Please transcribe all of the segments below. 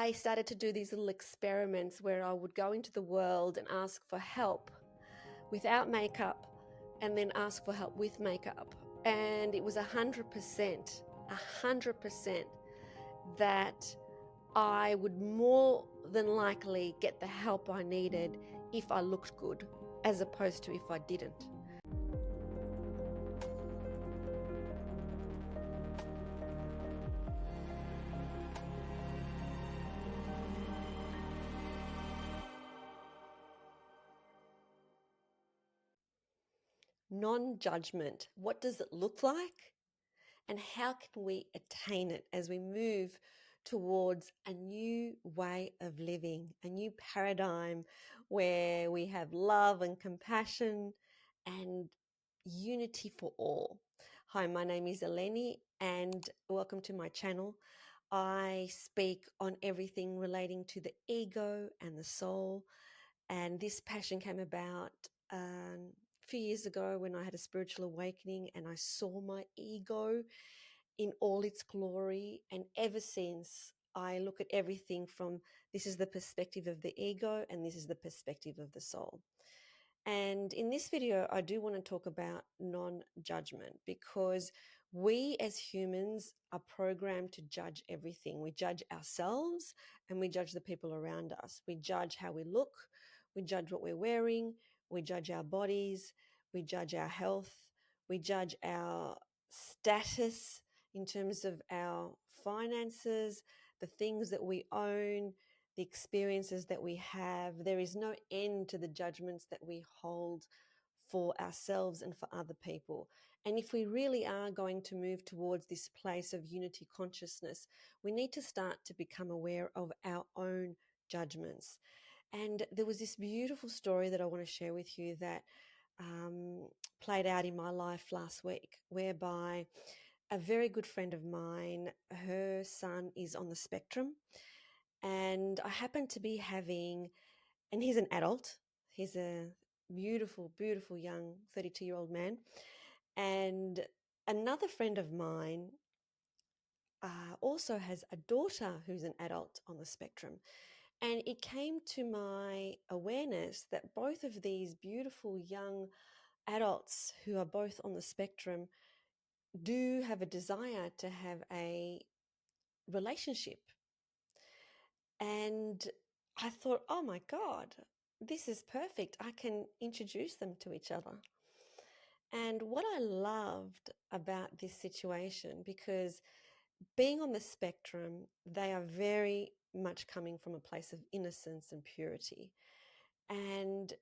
I started to do these little experiments where I would go into the world and ask for help without makeup and then ask for help with makeup. And it was 100% that I would more than likely get the help I needed if I looked good, as opposed to if I didn't. Non-judgment. What does it look like? And how can we attain it as we move towards a new way of living, a new paradigm where we have love and compassion and unity for all? Hi, my name is Eleni and welcome to my channel. I speak on everything relating to the ego and the soul, and this passion came about a few years ago when I had a spiritual awakening and I saw my ego in all its glory. And ever since, I look at everything from this is the perspective of the ego and this is the perspective of the soul. And in this video, I do want to talk about non-judgment, because we as humans are programmed to judge everything. We judge ourselves and we judge the people around us. We judge how we look, we judge what we're wearing, we judge our bodies, we judge our health, we judge our status in terms of our finances, the things that we own, the experiences that we have. There is no end to the judgments that we hold for ourselves and for other people. And if we really are going to move towards this place of unity consciousness, we need to start to become aware of our own judgments. And there was this beautiful story that I want to share with you that played out in my life last week, whereby a very good friend of mine, her son is on the spectrum. And I happen to be having, and he's an adult, he's a beautiful, beautiful young 32-year-old man. And another friend of mine also has a daughter who's an adult on the spectrum. And it came to my awareness that both of these beautiful young adults who are both on the spectrum do have a desire to have a relationship. And I thought, oh my God, this is perfect. I can introduce them to each other. And what I loved about this situation, because being on the spectrum, they are very much coming from a place of innocence and purity. And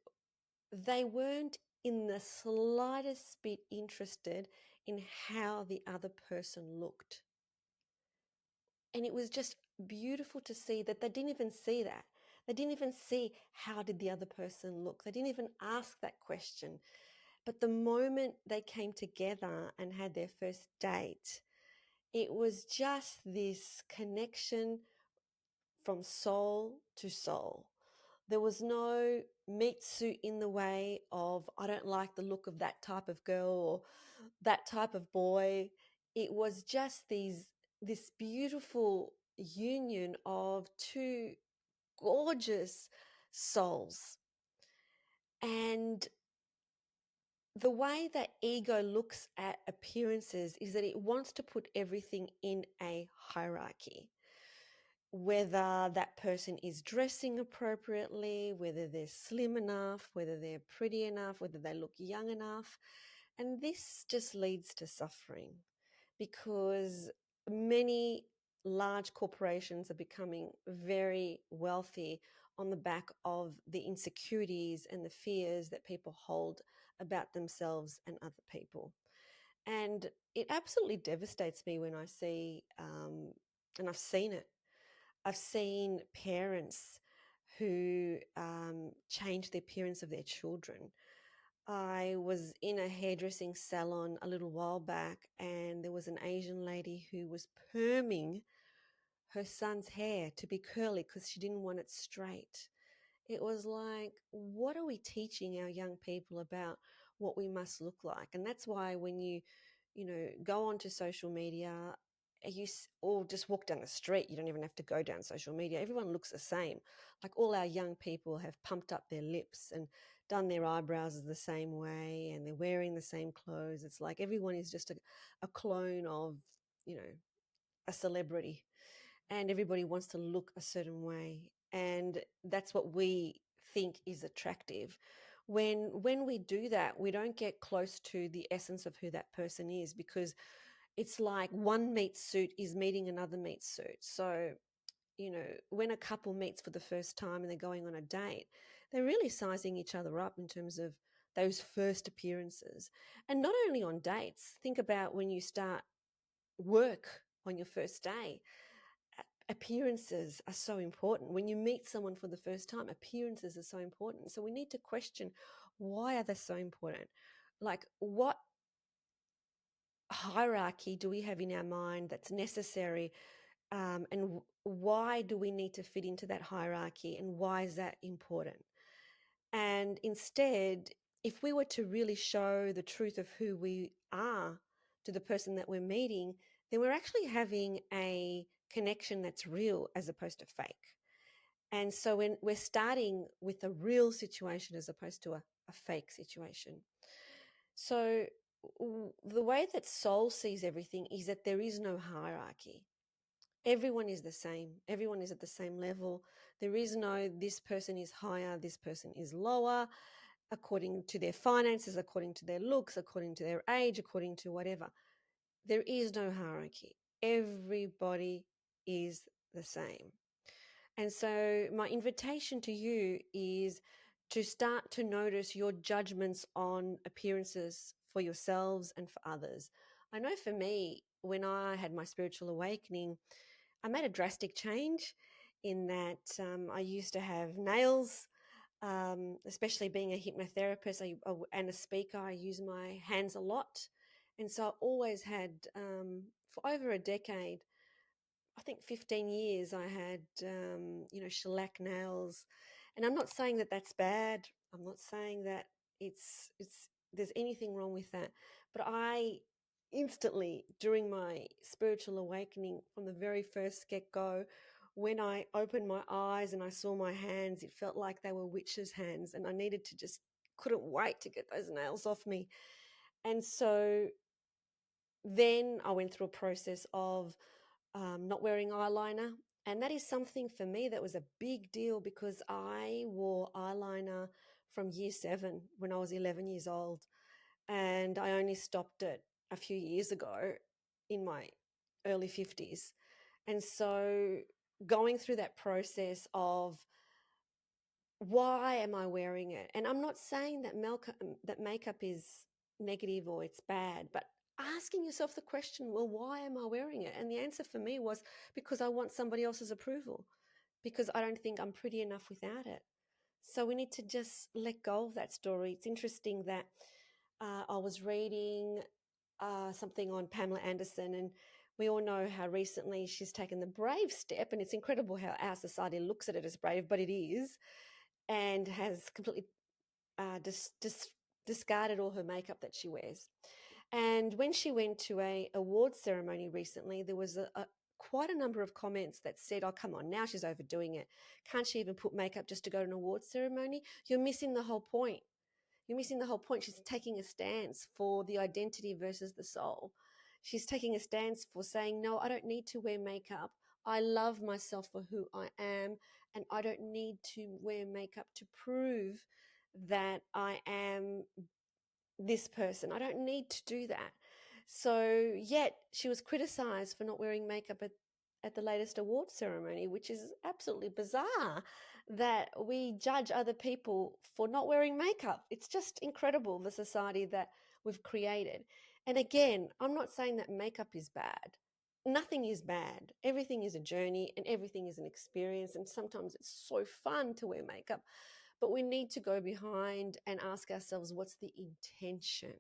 they weren't in the slightest bit interested in how the other person looked. And it was just beautiful to see that they didn't even see that. They didn't even see how did the other person look. They didn't even ask that question. But the moment they came together and had their first date, it was just this connection from soul to soul. There was no meat suit in the way of, I don't like the look of that type of girl or that type of boy. It was just this beautiful union of two gorgeous souls. And the way that ego looks at appearances is that it wants to put everything in a hierarchy. Whether that person is dressing appropriately, whether they're slim enough, whether they're pretty enough, whether they look young enough. And this just leads to suffering, because many large corporations are becoming very wealthy on the back of the insecurities and the fears that people hold about themselves and other people. And it absolutely devastates me when I see, and I've seen it, I've seen parents who change the appearance of their children. I was in a hairdressing salon a little while back, and there was an Asian lady who was perming her son's hair to be curly because she didn't want it straight. It was like, what are we teaching our young people about what we must look like? And that's why when you go onto social media, or just walk down the street. You don't even have to go down social media. Everyone looks the same. Like all our young people have pumped up their lips and done their eyebrows the same way, and they're wearing the same clothes. It's like everyone is just a clone of, you know, a celebrity, and everybody wants to look a certain way. And that's what we think is attractive. When we do that, we don't get close to the essence of who that person is, because it's like one meat suit is meeting another meat suit. So, you know, when a couple meets for the first time and they're going on a date, they're really sizing each other up in terms of those first appearances. And not only on dates, think about when you start work on your first day. Appearances are so important. When you meet someone for the first time, appearances are so important. So we need to question, why are they so important? Like, what hierarchy do we have in our mind that's necessary, and why do we need to fit into that hierarchy, and why is that important? And instead, if we were to really show the truth of who we are to the person that we're meeting, then we're actually having a connection that's real as opposed to fake. And so when we're starting with a real situation as opposed to a fake situation. So the way that soul sees everything is that there is no hierarchy. Everyone is the same. Everyone is at the same level. There is no, this person is higher, this person is lower, according to their finances, according to their looks, according to their age, according to whatever. There is no hierarchy. Everybody is the same. And so my invitation to you is to start to notice your judgments on appearances for yourselves and for others. I know for me, when I had my spiritual awakening, I made a drastic change in that I used to have nails, especially being a hypnotherapist and a speaker. I use my hands a lot. And so I always had, for over a decade, I think 15 years, I had, shellac nails. And I'm not saying that that's bad. I'm not saying that there's anything wrong with that. But I instantly, during my spiritual awakening, from the very first get-go, when I opened my eyes and I saw my hands, it felt like they were witches' hands. And I couldn't wait to get those nails off me. And so then I went through a process of not wearing eyeliner. And that is something for me that was a big deal, because I wore eyeliner from year 7 when I was 11 years old. And I only stopped it a few years ago in my early 50s. And so going through that process of, why am I wearing it? And I'm not saying that makeup is negative or it's bad, but asking yourself the question, well, why am I wearing it? And the answer for me was, because I want somebody else's approval, because I don't think I'm pretty enough without it. So we need to just let go of that story. It's interesting that I was reading something on Pamela Anderson, and we all know how recently she's taken the brave step, and it's incredible how our society looks at it as brave, but it is, and has completely discarded all her makeup that she wears. And when she went to a awards ceremony recently, there was quite a number of comments that said, "Oh, come on, now she's overdoing it. Can't she even put makeup just to go to an awards ceremony? You're missing the whole point. You're missing the whole point." She's taking a stance for the identity versus the soul. She's taking a stance for saying, no, I don't need to wear makeup. I love myself for who I am, and I don't need to wear makeup to prove that I am this person. I don't need to do that. So yet she was criticized for not wearing makeup at the latest award ceremony, which is absolutely bizarre that we judge other people for not wearing makeup. It's just incredible, the society that we've created. And again, I'm not saying that makeup is bad. Nothing is bad. Everything is a journey and everything is an experience. And sometimes it's so fun to wear makeup. But we need to go behind and ask ourselves, what's the intention?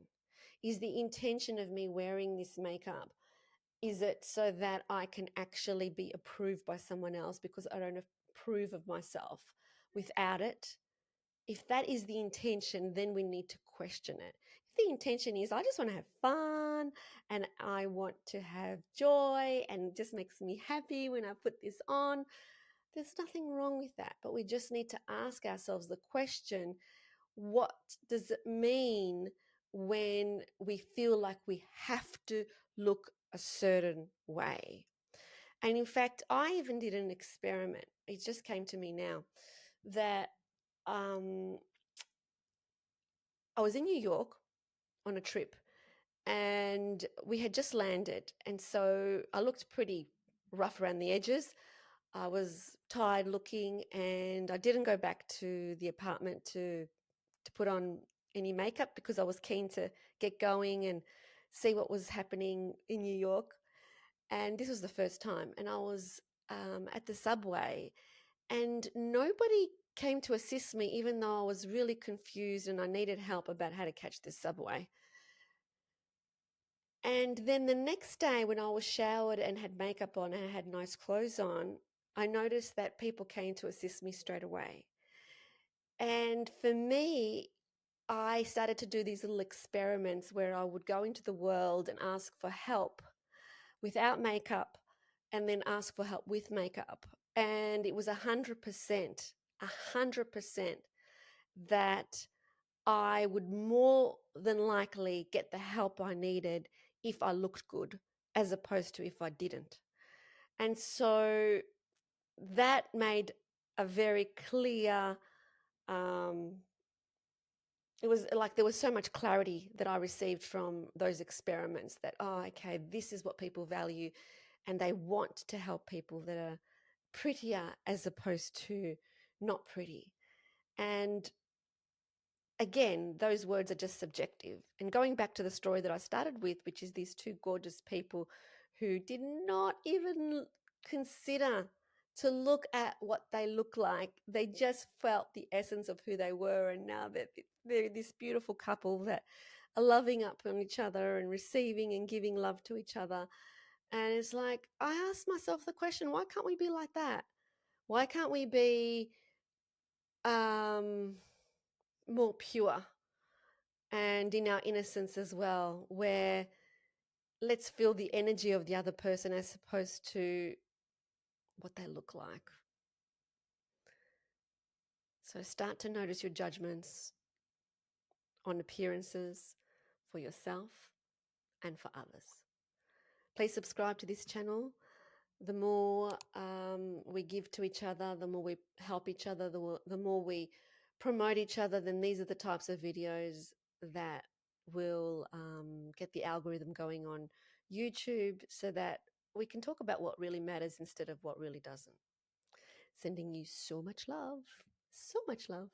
Is the intention of me wearing this makeup, is it so that I can actually be approved by someone else because I don't approve of myself without it? If that is the intention, then we need to question it. If the intention is I just want to have fun and I want to have joy and it just makes me happy when I put this on, there's nothing wrong with that. But we just need to ask ourselves the question, what does it mean when we feel like we have to look a certain way? And in fact, I even did an experiment. It just came to me now that um, I was in New York on a trip and we had just landed. And so I looked pretty rough around the edges. I was tired looking and I didn't go back to the apartment to put on any makeup because I was keen to get going and see what was happening in New York. And this was the first time. And I was at the subway and nobody came to assist me, even though I was really confused and I needed help about how to catch this subway. And then the next day, when I was showered and had makeup on and I had nice clothes on, I noticed that people came to assist me straight away. And for me, I started to do these little experiments where I would go into the world and ask for help without makeup and then ask for help with makeup. And it was 100% that I would more than likely get the help I needed if I looked good as opposed to if I didn't. And so that made a very clear, um, it was like there was so much clarity that I received from those experiments that, oh, okay, this is what people value and they want to help people that are prettier as opposed to not pretty. And again, those words are just subjective. And going back to the story that I started with, which is these two gorgeous people who did not even consider to look at what they look like. They just felt the essence of who they were. And now they're this beautiful couple that are loving up on each other and receiving and giving love to each other. And it's like, I asked myself the question, why can't we be like that? Why can't we be more pure and in our innocence as well, where let's feel the energy of the other person as opposed to what they look like. So start to notice your judgments on appearances for yourself and for others. Please subscribe to this channel. The more we give to each other, the more we help each other, the more we promote each other, then these are the types of videos that will get the algorithm going on YouTube so that we can talk about what really matters instead of what really doesn't. Sending you so much love. So much love.